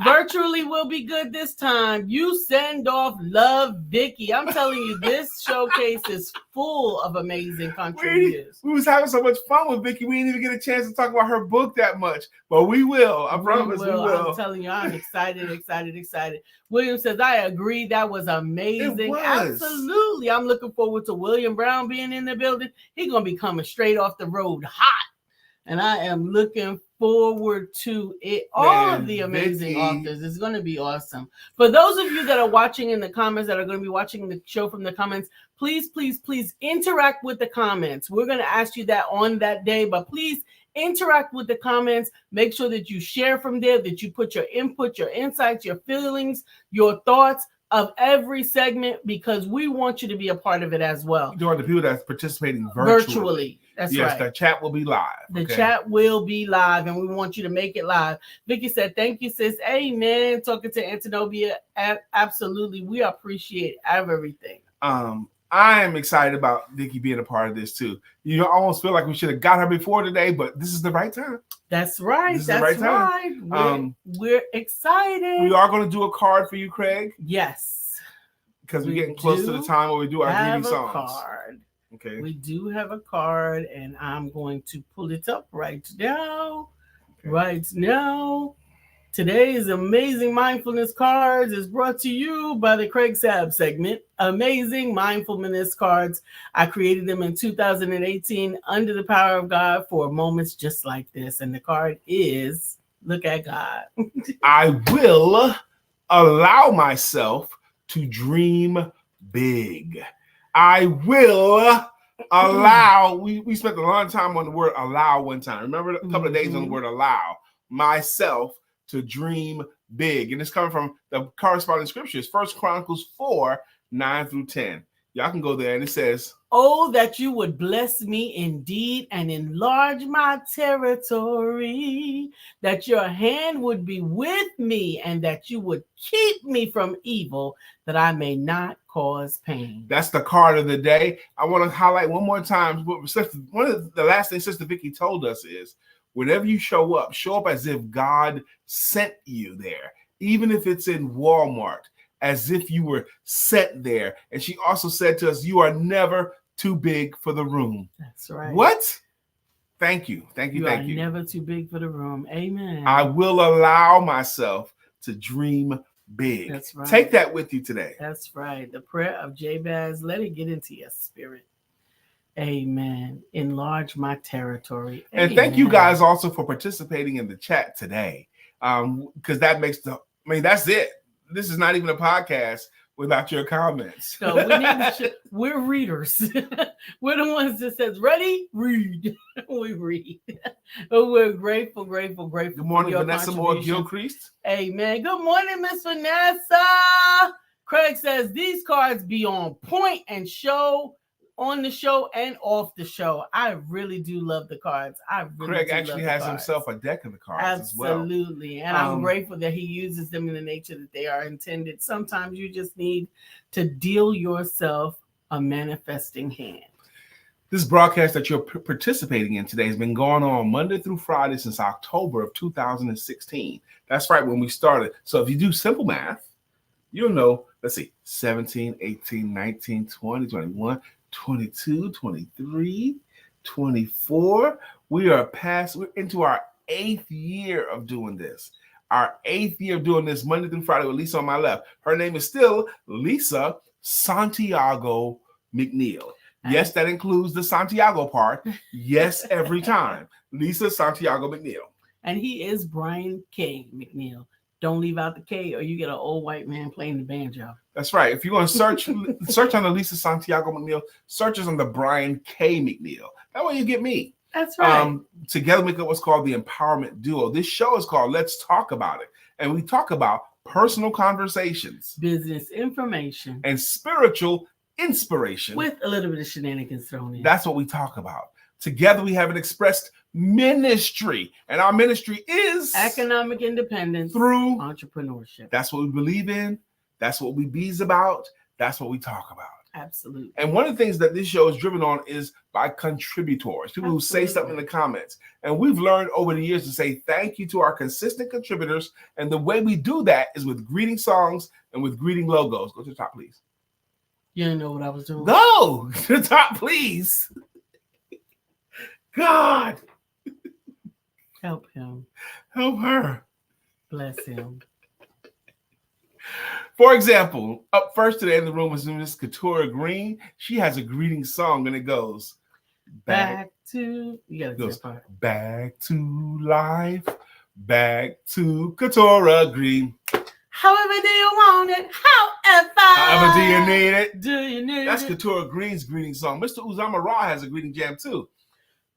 Speaker 1: Virtually will be good this time. You send off love, Vickie. I'm telling you, this showcase is full of amazing contributors.
Speaker 2: We was having so much fun with Vickie. We didn't even get a chance to talk about her book that much, but we will. I promise we will.
Speaker 1: I'm telling you, I'm excited. William says, I agree. That was amazing.
Speaker 2: It was.
Speaker 1: Absolutely. I'm looking forward to William Brown being in the building. He's going to be coming straight off the road hot. And I am looking forward to it. All of the amazing authors. It's going to be awesome. For those of you that are watching in the comments, that are going to be watching the show from the comments, please interact with the comments. We're going to ask you that on that day, but please interact with the comments. Make sure that you share from there, that you put your input, your insights, your feelings, your thoughts of every segment, because we want you to be a part of it as well.
Speaker 2: You know, the people that's participating virtually.
Speaker 1: That's right.
Speaker 2: Yes, the chat will be live.
Speaker 1: The chat will be live, and we want you to make it live. Vickie said, thank you, sis. Amen. Talking to Antonobia. Absolutely. We appreciate everything.
Speaker 2: I am excited about Vickie being a part of this too. You almost feel like we should have got her before today, but this is the right time.
Speaker 1: That's right.
Speaker 2: This is the right time.
Speaker 1: We're excited.
Speaker 2: We are going to do a card for you, Craig.
Speaker 1: Yes.
Speaker 2: Because we're getting close to the time where we do our greeting songs.
Speaker 1: Card.
Speaker 2: Okay.
Speaker 1: We do have a card, and I'm going to pull it up right now. Okay. Right now. Today's Amazing Mindfulness Cards is brought to you by the Craig Sabb segment, Amazing Mindfulness Cards. I created them in 2018 under the power of God for moments just like this. And the card is, look at God.
Speaker 2: I will allow myself to dream big. I will allow, we spent a long time on the word allow one time. Remember a couple of days on the word allow myself to dream big. And it's coming from the corresponding scriptures, 1 Chronicles 4, 9 through 10. Y'all can go there, and it says,
Speaker 1: Oh, that you would bless me indeed and enlarge my territory, that your hand would be with me and that you would keep me from evil, that I may not cause pain.
Speaker 2: That's the card of the day. I want to highlight one more time. One of the last things Sister Vickie told us is, whenever you show up as if God sent you there, even if it's in Walmart, as if you were sent there. And she also said to us, you are never too big for the room.
Speaker 1: That's right.
Speaker 2: What? Thank you. Thank you.
Speaker 1: You
Speaker 2: Thank
Speaker 1: are
Speaker 2: you.
Speaker 1: Never too big for the room. Amen.
Speaker 2: I will allow myself to dream big.
Speaker 1: That's right.
Speaker 2: Take that with you today.
Speaker 1: That's right. The prayer of Jabez, let it get into your spirit. Amen. Enlarge my territory.
Speaker 2: And thank you guys also for participating in the chat today. Because that makes that's it. This is not even a podcast without your comments.
Speaker 1: So we're readers. We're the ones that says, ready, read. We read. We're grateful.
Speaker 2: Good morning, Vanessa Moore Gilchrist.
Speaker 1: Amen. Good morning, Miss Vanessa. Craig says, these cards be on point and show on the show and off the show. I really do love the cards.
Speaker 2: Craig actually has himself a deck of the cards as well.
Speaker 1: Absolutely. And I'm grateful that he uses them in the nature that they are intended. Sometimes you just need to deal yourself a manifesting hand.
Speaker 2: This broadcast that you're participating in today has been going on Monday through Friday since October of 2016. That's right, when we started. So if you do simple math, you'll know, let's see, 17, 18, 19, 20, 21, 22, 23, 24. We're into our 8th year of doing this. Our 8th year of doing this Monday through Friday with Lisa on my left. Her name is still Lisa Santiago McNeill. Yes, that includes the Santiago part. Yes, every time. Lisa Santiago McNeill.
Speaker 1: And he is Brian K. McNeill. Don't leave out the K or you get an old white man playing the banjo.
Speaker 2: That's right. If you want to search on the Lisa Santiago McNeill, search us on the Brian K. McNeill. That way you get me.
Speaker 1: That's right.
Speaker 2: Together we make up what's called the Empowerment Duo. This show is called Let's Talk About It. And we talk about personal conversations,
Speaker 1: business information,
Speaker 2: and spiritual inspiration.
Speaker 1: With a little bit of shenanigans thrown in.
Speaker 2: That's what we talk about. Together we have an expressed ministry. And our ministry is
Speaker 1: economic independence
Speaker 2: through
Speaker 1: entrepreneurship.
Speaker 2: That's what we believe in. That's what we bees about. That's what we talk about.
Speaker 1: Absolutely.
Speaker 2: And one of the things that this show is driven on is by contributors, people who say something in the comments. And we've learned over the years to say thank you to our consistent contributors. And the way we do that is with greeting songs and with greeting logos. Go to the top, please.
Speaker 1: You didn't know what I was doing.
Speaker 2: Go to the top, please. God.
Speaker 1: Help him.
Speaker 2: Help her.
Speaker 1: Bless him.
Speaker 2: For example, up first today in the room is Miss Katura Green. She has a greeting song and it goes
Speaker 1: back to
Speaker 2: life, back to Katura Green.
Speaker 1: However do you want it?
Speaker 2: However do you need it?
Speaker 1: Do you need
Speaker 2: That's
Speaker 1: it?
Speaker 2: Katura Green's greeting song. Mr. Uzama Ra has a greeting jam too.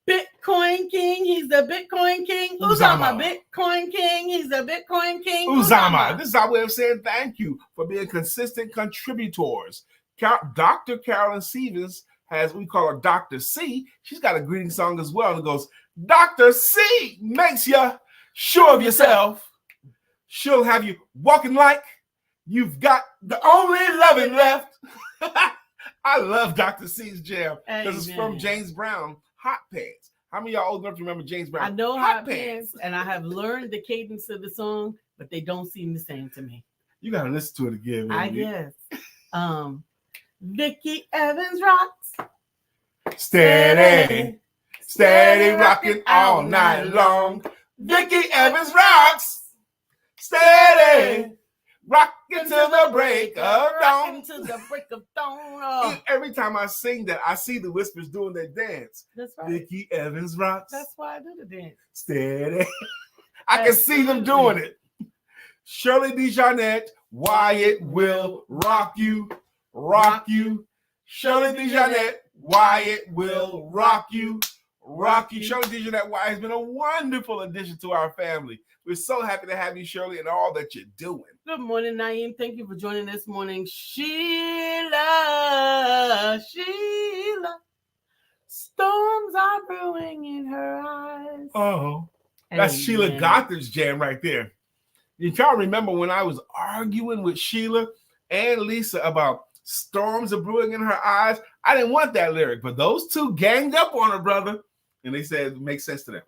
Speaker 1: Bitcoin King, he's the Bitcoin King. Uzama, Bitcoin King, he's the Bitcoin King.
Speaker 2: Uzama. This is our way of saying thank you for being consistent contributors. Dr. Carolyn Stevens has, we call her Dr. C. She's got a greeting song as well. And it goes, Dr. C makes you sure of yourself. She'll have you walking like you've got the only loving left. I love Dr. C's jam because it's from James Brown. Hot Pants. How many of y'all old enough to remember James Brown?
Speaker 1: I know Hot Pants, and I have learned the cadence of the song, but they don't seem the same to me.
Speaker 2: You gotta listen to it again, man.
Speaker 1: I guess. Vickie Evans rocks.
Speaker 2: Steady rocking all night long. Vickie Evans rocks. Steady rocking to the break of dawn.
Speaker 1: To the break of dawn.
Speaker 2: Every time I sing that, I see the Whispers doing their dance.
Speaker 1: That's right.
Speaker 2: Vickie Evans rocks.
Speaker 1: That's why I do the dance.
Speaker 2: Steady. I can see them doing it. Shirley DeJohnette, Wyatt will rock you. Shirley DeJohnette, Wyatt will rock you. Shirley DeJohnette Wyatt has been a wonderful addition to our family. We're so happy to have you, Shirley, and all that you're doing.
Speaker 1: Good morning, Naeem. Thank you for joining this morning. Sheila. Storms are brewing in her eyes.
Speaker 2: Oh, that's
Speaker 1: Amen.
Speaker 2: Sheila Gothard's jam right there. If y'all remember when I was arguing with Sheila and Lisa about storms are brewing in her eyes, I didn't want that lyric, but those two ganged up on her, brother, and they said it makes sense to them.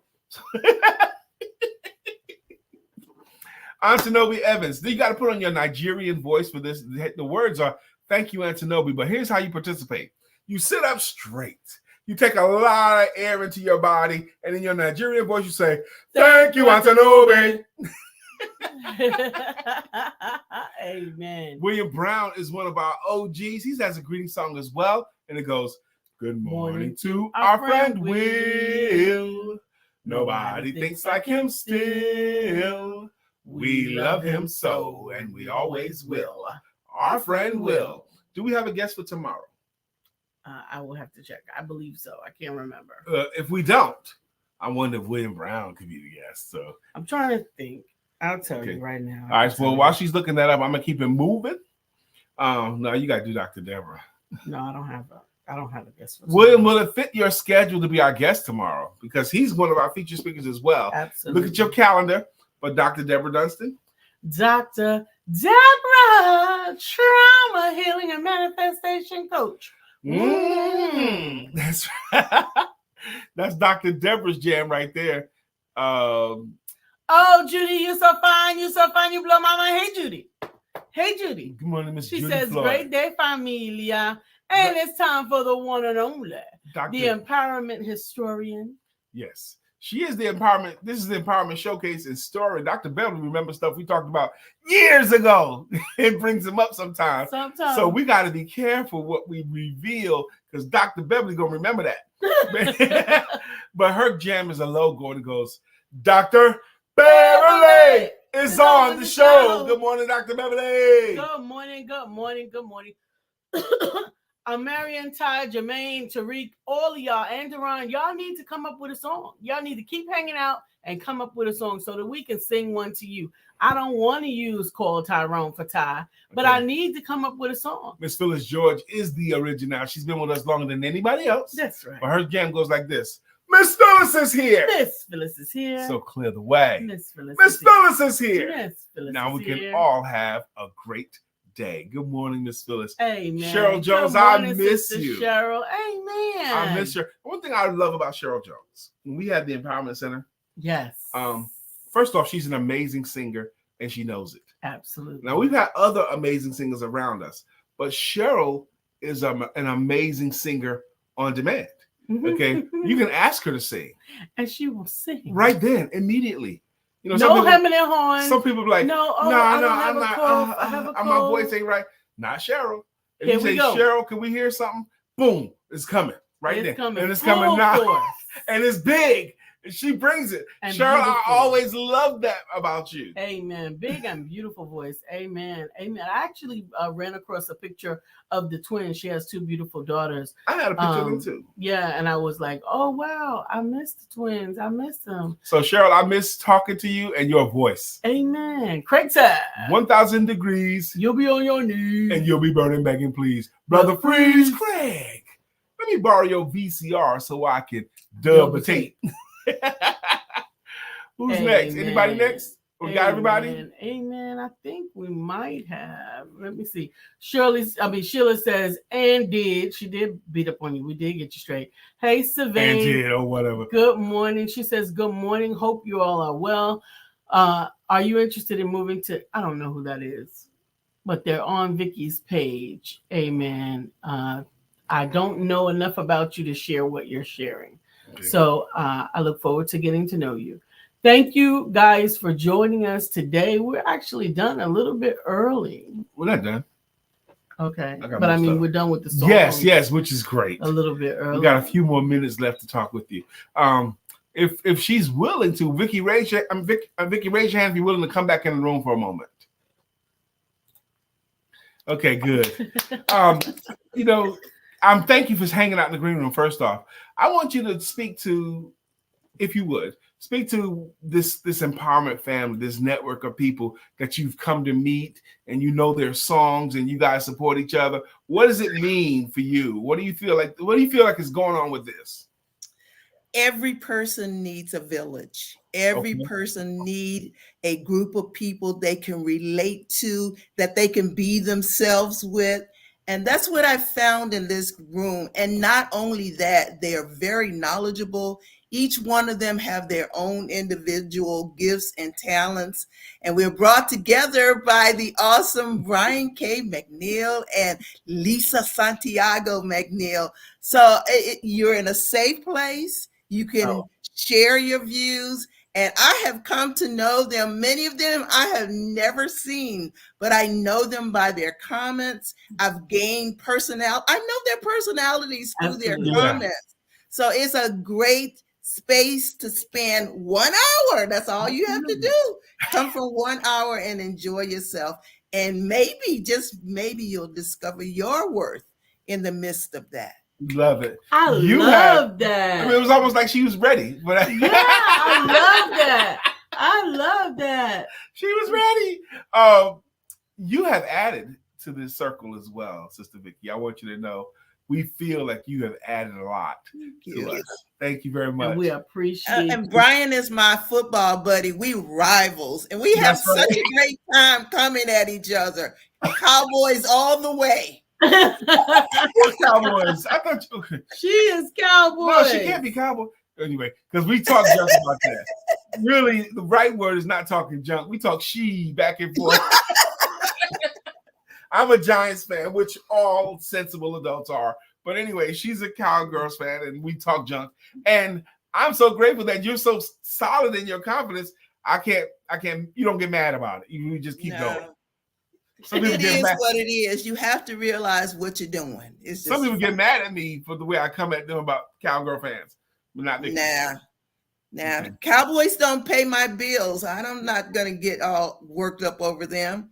Speaker 2: Antinobi Evans, you got to put on your Nigerian voice for this. The words are, thank you, Antinobi, but here's how you participate. You sit up straight. You take a lot of air into your body, and in your Nigerian voice, you say, thank you, Antinobi.
Speaker 1: Amen.
Speaker 2: William Brown is one of our OGs. He has a greeting song as well, and it goes, good morning to our friend Will. Nobody thinks like him still. We love him so, and we always will. Our friend Will. Do we have a guest for tomorrow?
Speaker 1: I will have to check. I believe so. I can't remember.
Speaker 2: If we don't, I wonder if William Brown could be the guest. So
Speaker 1: I'm trying to think. I'll tell you right now.
Speaker 2: All right. Well, while she's looking that up, I'm gonna keep it moving. No, you gotta do Dr. Deborah.
Speaker 1: No, I don't have a guest for
Speaker 2: William, will it fit your schedule to be our guest tomorrow? Because he's one of our featured speakers as well.
Speaker 1: Absolutely.
Speaker 2: Look at your calendar. But Dr. Deborah Dunstan?
Speaker 1: Dr. Deborah, trauma healing and manifestation coach.
Speaker 2: That's right. That's Dr. Deborah's jam right there.
Speaker 1: Oh, Judy, you're so fine. You're so fine. You blow my mind. Hey, Judy. Hey, Judy.
Speaker 2: Good morning, Miss
Speaker 1: She
Speaker 2: Judy
Speaker 1: says,
Speaker 2: Floyd.
Speaker 1: great day, familia. And it's time for the one and only, the empowerment historian.
Speaker 2: Yes. She is the empowerment. This is the empowerment showcase and story. Dr. Beverly remembers stuff we talked about years ago. It brings them up sometimes. So we got to be careful what we reveal because Dr. Beverly going to remember that. But her jam is a logo and it goes, Dr. Beverly is on the show. Good morning, Dr. Beverly.
Speaker 1: Good morning, good morning, good morning. Marion, Ty, Jermaine, Tariq, all of y'all, and Duran, y'all need to come up with a song. Y'all need to keep hanging out and come up with a song so that we can sing one to you. I don't want to use Call Tyrone for Ty, but I need to come up with a song.
Speaker 2: Miss Phyllis George is the original. She's been with us longer than anybody else.
Speaker 1: That's right.
Speaker 2: But her jam goes like this. Miss Phyllis is here.
Speaker 1: Miss Phyllis is here.
Speaker 2: So clear the way.
Speaker 1: Miss Phyllis
Speaker 2: is here.
Speaker 1: Miss Phyllis
Speaker 2: now we
Speaker 1: here.
Speaker 2: can all have a great day. Good morning, Miss Phyllis.
Speaker 1: Amen.
Speaker 2: Cheryl Jones,
Speaker 1: morning,
Speaker 2: I miss
Speaker 1: Sister
Speaker 2: you.
Speaker 1: Cheryl, amen.
Speaker 2: I miss her. One thing I love about Cheryl Jones, when we had the Empowerment Center.
Speaker 1: Yes.
Speaker 2: First off, she's an amazing singer and she knows it.
Speaker 1: Absolutely.
Speaker 2: Now we've had other amazing singers around us, but Cheryl is an amazing singer on demand. Okay, you can ask her to sing,
Speaker 1: and she will sing
Speaker 2: right then, immediately. You know,
Speaker 1: no hemming and hawing.
Speaker 2: Some people be like,
Speaker 1: no,
Speaker 2: I'm
Speaker 1: not.
Speaker 2: My voice ain't right. Not Cheryl. If
Speaker 1: Here
Speaker 2: you say, Cheryl, can we hear something? Boom, it's coming right there. And it's coming now. And it's big. And she brings it. And Cheryl, beautiful. I always love that about you.
Speaker 1: Amen. Big and beautiful voice. Amen. Amen. I actually ran across a picture of the twins. She has two beautiful daughters.
Speaker 2: I had a picture of them too.
Speaker 1: Yeah. And I was like, oh, wow. I missed the twins. I missed them.
Speaker 2: So, Cheryl, I miss talking to you and your voice.
Speaker 1: Amen. Craig said,
Speaker 2: 1,000 degrees.
Speaker 1: You'll be on your knees.
Speaker 2: And you'll be burning, begging, please. Brother Freeze, Craig. Let me borrow your VCR so I can dub a tape. Who's next? Anybody next? We got everybody?
Speaker 1: Amen. I think we might have. Let me see. Sheila says, and she did beat up on you. We did get you straight. Hey, Savannah.
Speaker 2: And did, or whatever.
Speaker 1: Good morning. She says, good morning. Hope you all are well. Are you interested in moving to, I don't know who that is, but they're on Vickie's page. Amen. I don't know enough about you to share what you're sharing. Okay. So I look forward to getting to know you. Thank you guys for joining us today. We're actually done a little bit early.
Speaker 2: We're not done.
Speaker 1: Okay. But I mean, we're done with the song.
Speaker 2: Yes, which is great.
Speaker 1: A little bit early.
Speaker 2: We got a few more minutes left to talk with you. If she's willing to, Vickie, raise your hand if you're willing to come back in the room for a moment. Okay, good. Thank you for hanging out in the green room. First off, I want you to speak to, if you would, speak to this empowerment family, this network of people that you've come to meet, and you know their songs, and you guys support each other. What does it mean for you? What do you feel like? What do you feel like is going on with this?
Speaker 3: Every person needs a village. Every
Speaker 2: Okay.
Speaker 3: person need a group of people they can relate to, that they can be themselves with. And that's what I found in this room. And not only that, they are very knowledgeable. Each one of them have their own individual gifts and talents. And we're brought together by the awesome Brian K. McNeill and Lisa Santiago McNeill. So you're in a safe place. You can share your views. And I have come to know them. Many of them I have never seen, but I know them by their comments. I've gained personality. I know their personalities through their comments. So it's a great space to spend 1 hour. That's all you have to do. Come for 1 hour and enjoy yourself. And maybe, just maybe, you'll discover your worth in the midst of that.
Speaker 2: Love it.
Speaker 1: I love that.
Speaker 2: I mean, it was almost like she was ready. But
Speaker 1: yeah, I love that. I love that.
Speaker 2: She was ready. You have added to this circle as well, Sister Vickie. I want you to know we feel like you have added a lot to us. Thank you very much.
Speaker 1: And we appreciate
Speaker 3: and Brian is my football buddy. We rivals, and we have such a great time coming at each other. Cowboys all the way.
Speaker 2: Cowboys. I thought
Speaker 1: she is Cowboy.
Speaker 2: No, she can't be Cowboy. Anyway, because we talk junk about that. Really, the right word is not talking junk. We talk she back and forth. I'm a Giants fan, which all sensible adults are. But anyway, she's a Cowgirls fan, and we talk junk. And I'm so grateful that you're so solid in your confidence. I can't. You don't get mad about it. You just keep going.
Speaker 3: It is what it is. You have to realize what you're doing. It's just
Speaker 2: some people get mad at me for the way I come at them about Cowgirl fans. But not me.
Speaker 3: Nah. Cowboys don't pay my bills. I'm not going to get all worked up over them.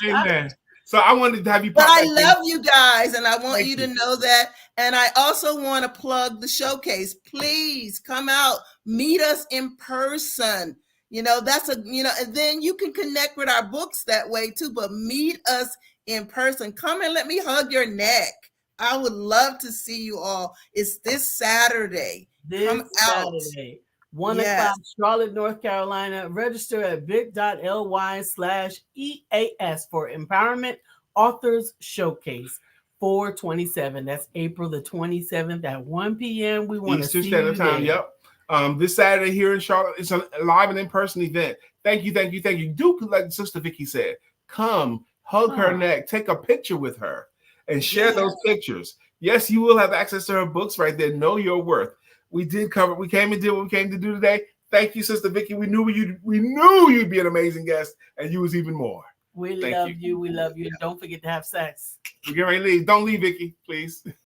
Speaker 2: Amen. So I wanted to have you.
Speaker 3: But I love you guys, and I want you to know that. And I also want to plug the showcase. Please come out, meet us in person. That's and then you can connect with our books that way too, but meet us in person. Come and let me hug your neck. I would love to see you all. It's this Saturday. Come out.
Speaker 1: 1 o'clock, Charlotte, North Carolina. Register at bit.ly/EAS for Empowerment Authors Showcase 4/27. That's April the 27th at 1 p.m. We want to see you there.
Speaker 2: Yep. This Saturday here in Charlotte, it's a live and in-person event. Thank you. Do, like Sister Vickie said, come, hug her neck, take a picture with her, and share those pictures. Yes, you will have access to her books right there. Know your worth. We did cover. We came and did what we came to do today. Thank you, Sister Vickie. We knew you'd be an amazing guest, and you was even more.
Speaker 1: We love you. We love you. And don't forget to have sex.
Speaker 2: We're getting ready to leave. Don't leave, Vickie, please.